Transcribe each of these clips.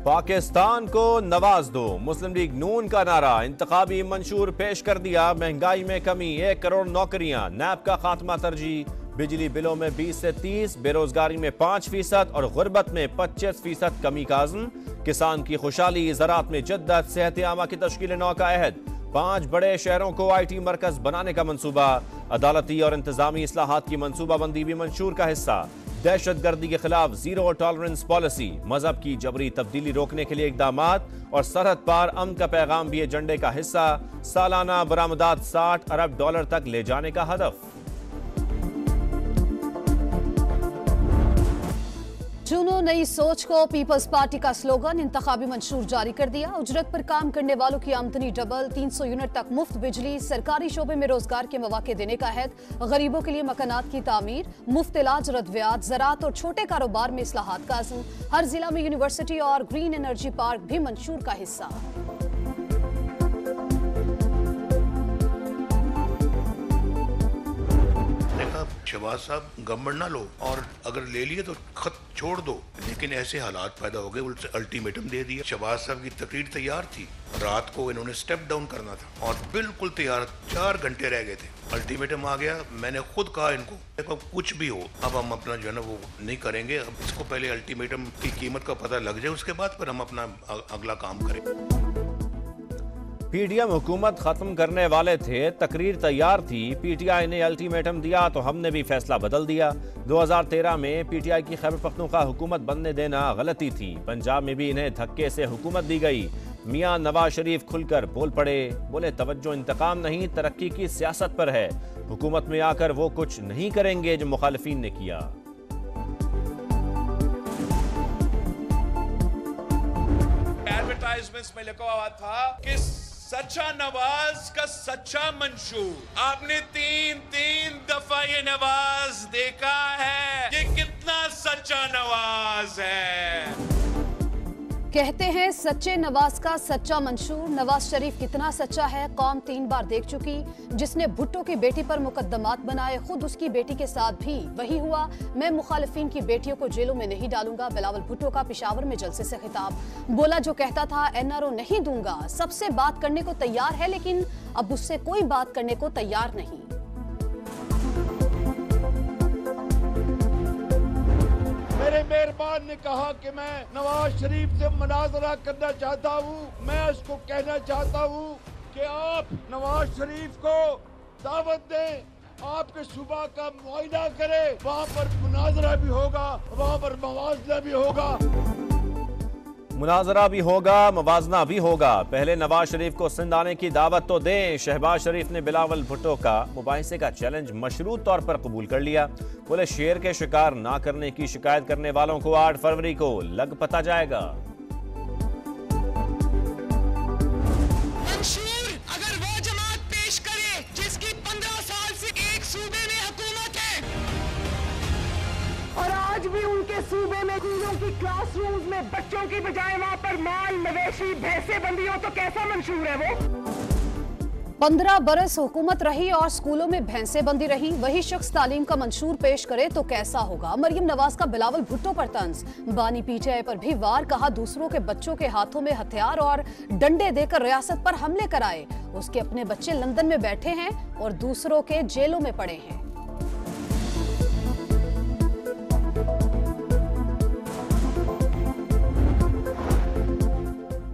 पाकिस्तान को नवाज दो, मुस्लिम लीग नून का नारा। इंतखाबी मंशूर पेश कर दिया। महंगाई में कमी, 1 करोड़ नौकरियां, नैब का खात्मा तरजीह। बिजली बिलों में 20 से 30, बेरोजगारी में 5% और गुर्बत में 25% कमी का अज़्म। किसान की खुशहाली, ज़राअत में जद्दत, सेहत आमा की तश्कील नौ का अहद। 5 बड़े शहरों को IT मरकज बनाने का मंसूबा। अदालती और इंतजामी इस्लाहात की मंसूबाबंदी भी मंशूर का हिस्सा। दहशतगर्दी के खिलाफ जीरो टॉलरेंस पॉलिसी, मजहब की जबरी तब्दीली रोकने के लिए इकदामात और सरहद पार अमन का पैगाम भी एजेंडे का हिस्सा। सालाना बरामदात $60 अरब तक ले जाने का हदफ। चुनो नई सोच को पीपल्स पार्टी का स्लोगन। इंतखाबी मंशूर जारी कर दिया। उजरत पर काम करने वालों की आमदनी डबल, 300 यूनिट तक मुफ्त बिजली। सरकारी शोबे में रोजगार के मौके देने का है। गरीबों के लिए मकानात की तामीर, मुफ्त इलाज, रद्द-ब्याज, ज़राअत और छोटे कारोबार में इस्लाहात का अज़्म। हर जिला में यूनिवर्सिटी और ग्रीन एनर्जी पार्क भी मंशूर का हिस्सा। शहबाज साहब, गवर्नमेंट ना लो और अगर ले लिए तो खत छोड़ दो, लेकिन ऐसे हालात पैदा हो गए, उनसे अल्टीमेटम दे दिया। शहबाज साहब की तकरीर तैयार थी, रात को इन्होंने स्टेप डाउन करना था और बिल्कुल तैयार, 4 घंटे रह गए थे, अल्टीमेटम आ गया। मैंने खुद कहा इनको, देखो कुछ भी हो, अब हम अपना जो है ना वो नहीं करेंगे। अब इसको पहले अल्टीमेटम की कीमत का पता लग जाए, उसके बाद फिर हम अपना अगला काम करें। PDM हुकूमत खत्म करने वाले थे, तकरीर तैयार थी, PTI ने अल्टीमेटम दिया तो हमने भी फैसला बदल दिया। 2013 में PTI की खैबर पख्तूनख्वा हुकूमत बनने देना गलती थी। पंजाब में भी इन्हें धक्के से हुकूमत दी गई। मियां नवाज शरीफ खुलकर बोल पड़े, बोले तवज्जो इंतकाम नहीं, तरक्की की सियासत पर है। हुकूमत में आकर वो कुछ नहीं करेंगे जो मुखालिफिन ने किया। एडवर्टाइजमेंट्स में लिखा हुआ था कि सच्चा नवाज का सच्चा मंशूर। आपने तीन दफा ये नवाज देखा है, ये कितना सच्चा नवाज है। कहते हैं सच्चे नवाज का सच्चा मंशूर। नवाज शरीफ कितना सच्चा है कौम 3 बार देख चुकी। जिसने भुट्टो की बेटी पर मुकद्दमात बनाए, खुद उसकी बेटी के साथ भी वही हुआ। मैं मुखालिफिन की बेटियों को जेलों में नहीं डालूंगा। बिलावल भुट्टो का पेशावर में जलसे से खिताब। बोला जो कहता था NRO नहीं दूंगा, सबसे बात करने को तैयार है लेकिन अब उससे कोई बात करने को तैयार नहीं। मेरे मेहरबान ने कहा कि मैं नवाज शरीफ से मुनाजरा करना चाहता हूँ। मैं उसको कहना चाहता हूँ कि आप नवाज शरीफ को दावत दें, आपके सूबा का मुआयना करें, वहाँ पर मुनाजरा भी होगा, वहाँ पर मवाजना भी होगा। मुनाजरा भी होगा, मवाजना भी होगा। पहले नवाज शरीफ को सिंध आने की दावत तो दें। शहबाज शरीफ ने बिलावल भुट्टो का मुबाहिसे का चैलेंज मशरूत तौर पर कबूल कर लिया। बोले शेर के शिकार ना करने की शिकायत करने वालों को 8 फरवरी को लग पता जाएगा। मंशूर अगर वो जमात पेश करे जिसकी 15 साल से एक सूबे में हुकूमत है और आज भी उनके सूबे में स्कूलों की क्लासरूम्स में बच्चों की बजाय वहाँ पर माल, मवेशी, भैंसे बंदी हो, तो कैसा मंशूर है वो? 15 बरस हुकूमत रही और स्कूलों में भैंसे बंदी रही। वही शख्स तालीम का मंशूर पेश करे तो कैसा होगा? मरियम नवाज का बिलावल भुट्टो पर तंज। बानी PTI पर भी वार। कहा दूसरों के बच्चों के हाथों में हथियार और डंडे देकर रियासत पर हमले कराए। उसके अपने बच्चे लंदन में बैठे हैं और दूसरों के जेलों में पड़े हैं।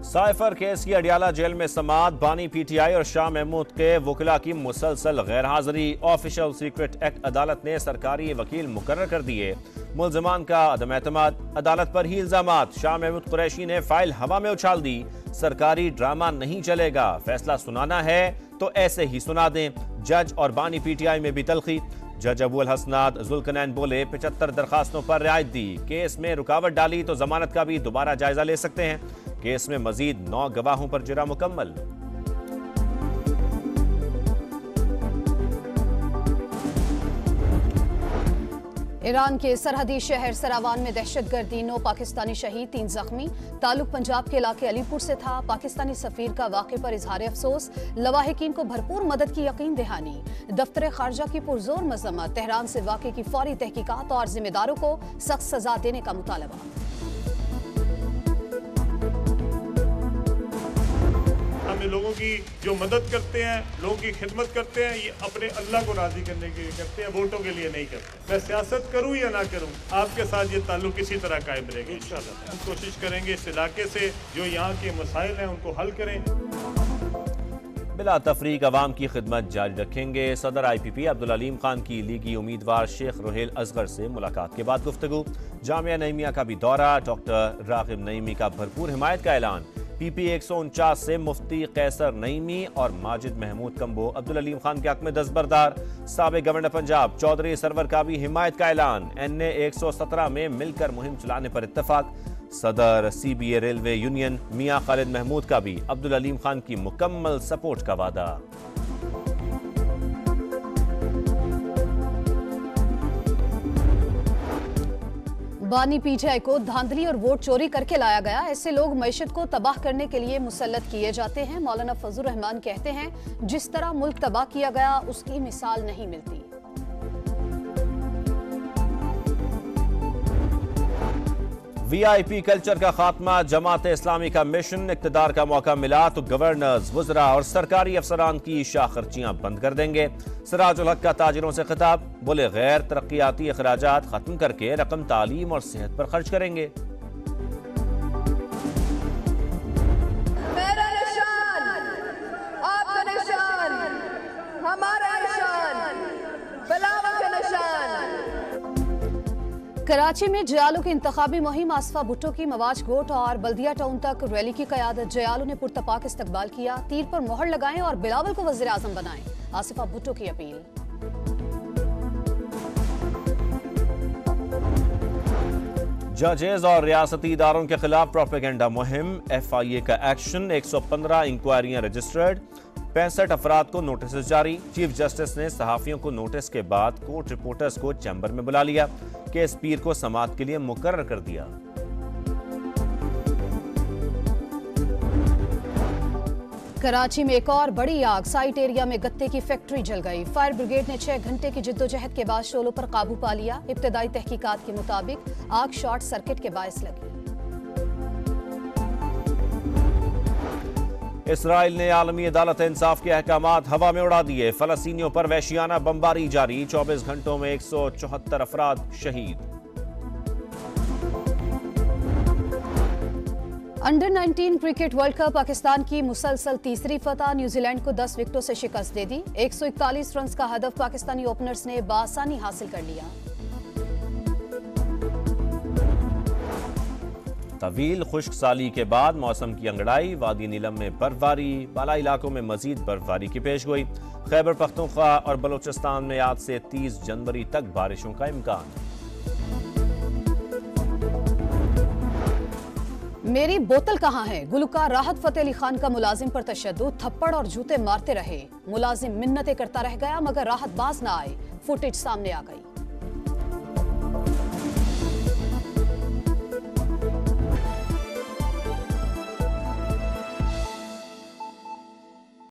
साइफर केस की अडियाला जेल में समाअत। बानी PTI और शाह महमूद के वकिला की मुसलसल गैर हाजिरी। ऑफिशियल सीक्रेट एक्ट अदालत ने सरकारी वकील मुकर्रर कर दिए। मुल्जमान का अदम एतमाद, अदालत पर ही इल्जामात। शाह महमूद कुरैशी ने फाइल हवा में उछाल दी। सरकारी ड्रामा नहीं चलेगा, फैसला सुनाना है तो ऐसे ही सुना दें। जज और बानी PTI में भी तलखी। जज अबुल हसनाद जुल्कनैन बोले 75 दरखास्तों पर रियायत दी। केस में रुकावट डाली तो जमानत का भी दोबारा जायजा ले सकते हैं। केस में मजीद 9 गवाहों पर जिरा मुकम्मल। ईरान के सरहदी शहर सरावान में दहशतगर्दी, 9 पाकिस्तानी शहीद, 3 जख्मी। ताल्लुक पंजाब के इलाके अलीपुर से था। पाकिस्तानी सफीर का वाक़े पर इजहार अफसोस। लवाहिकीन को भरपूर मदद की यकीन दहानी। दफ्तर खारजा की पुरजोर मजम्मत। तेहरान से वाक़े की फौरी तहकीकात और जिम्मेदारों को सख्त सजा देने का मुतालबा। अपने लोगों की जो मदद करते हैं, लोगों की खिदमत करते हैं, ये अपने अल्लाह को राजी करने के लिए करते हैं, वोटों के लिए नहीं करते। मैं सियासत करूं या ना करूं, आपके साथ ये ताल्लुक इसी तरह कायम रहेगा इंशाअल्लाह। हम कोशिश करेंगे इस इलाके से जो यहाँ के मसाइल हैं उनको हल करें। बिला तफरीक अवाम की खिदमत जारी रखेंगे। सदर IPP अब्दुल अलीम खान की लीगी उम्मीदवार शेख रोहेल असगर से मुलाकात के बाद गुफ्तगू। जामिया नईमिया का भी दौरा, डॉक्टर रागिब नईमी का भरपूर हिमायत का ऐलान। PP 149 से मुफ्ती कैसर नईमी और माजिद महमूद कम्बो अब्दुल अलीम खान के हक में दस्तबरदार। साबिक गवर्नर पंजाब चौधरी सरवर का भी हिमायत का ऐलान। NA 117 में मिलकर मुहिम चलाने पर इत्तफाक। सदर CBA रेलवे यूनियन मियां खालिद महमूद का भी अब्दुल अलीम खान की मुकम्मल सपोर्ट का वादा। बानी PTI को धांधली और वोट चोरी करके लाया गया। ऐसे लोग मईशत को तबाह करने के लिए मुसल्लत किए जाते हैं। मौलाना फजलुर रहमान कहते हैं, जिस तरह मुल्क तबाह किया गया उसकी मिसाल नहीं मिलती। VIP कल्चर का खात्मा, जमात इस्लामी का मिशन। इक्तदार का मौका मिला तो गवर्नर्स, वुज़रा और सरकारी अफसरान की शाखर्चियां बंद कर देंगे। सिराजुल हक का ताजिरों से खिताब, बोले गैर तरक्याती अखराजात खत्म करके रकम तालीम और सेहत पर खर्च करेंगे। मेरा निशान, आपका निशान, हमारा निशान, बिलावल का निशान। कराची में जयालू की इंतखाबी मुहिम, आसफा भुट्टो की मवाज गोट और बल्दिया टाउन तक रैली की क़यादत। जयालू ने पुरतपाक इस्तकबाल किया। तीर पर मोहर लगाएं और बिलावल को वज़ीर आज़म बनाएं, आसिफा भुट्टो की अपील। जजेज और रियासती इदारों के खिलाफ प्रोपेगेंडा मुहिम, FIA का एक्शन। 115 इंक्वायरियां रजिस्टर्ड, 65 अफराद को नोटिस जारी। चीफ जस्टिस ने सहाफियों को नोटिस के बाद कोर्ट रिपोर्टर्स को चैम्बर में बुला लिया। केस पीर को समाअत के लिए मुकर्रर कर दिया। कराची में एक और बड़ी आग, साइट एरिया में गत्ते की फैक्ट्री जल गई। फायर ब्रिगेड ने 6 घंटे की जिद्दोजहद के बाद शोलों पर काबू पा लिया। इब्तदाई तहकीकात के मुताबिक आग शॉर्ट सर्किट के बायस लगी। इसराइल ने आलमी अदालत इंसाफ के अहकामात हवा में उड़ा दिए। फलस्तीनियों पर वहशियाना बमबारी जारी। 24 घंटों में 174 अफराद शहीद। Under 19 cricket world cup, Pakistan की मुसलसल तीसरी फतह। न्यूजीलैंड को 10 विकेटों से शिकस्त दे दी। 141 रन का हदफ पाकिस्तानी ओपनर्स ने बासानी हासिल कर लिया। तवील खुश्क साली के बाद मौसम की अंगड़ाई। वादी नीलम में बर्फबारी, बाला इलाकों में मजीद बर्फबारी की पेशगोई। खैबर पख्तूनख्वा और बलूचिस्तान में आज से 30 जनवरी तक बारिशों का इम्कान। मेरी बोतल कहाँ है? गुलकार राहत फतेह अली खान का मुलाजिम पर तशद्दुद, थप्पड़ और जूते मारते रहे। मुलाजिम मिन्नतें करता रह गया मगर राहत बाज न आए। फुटेज सामने आ गई।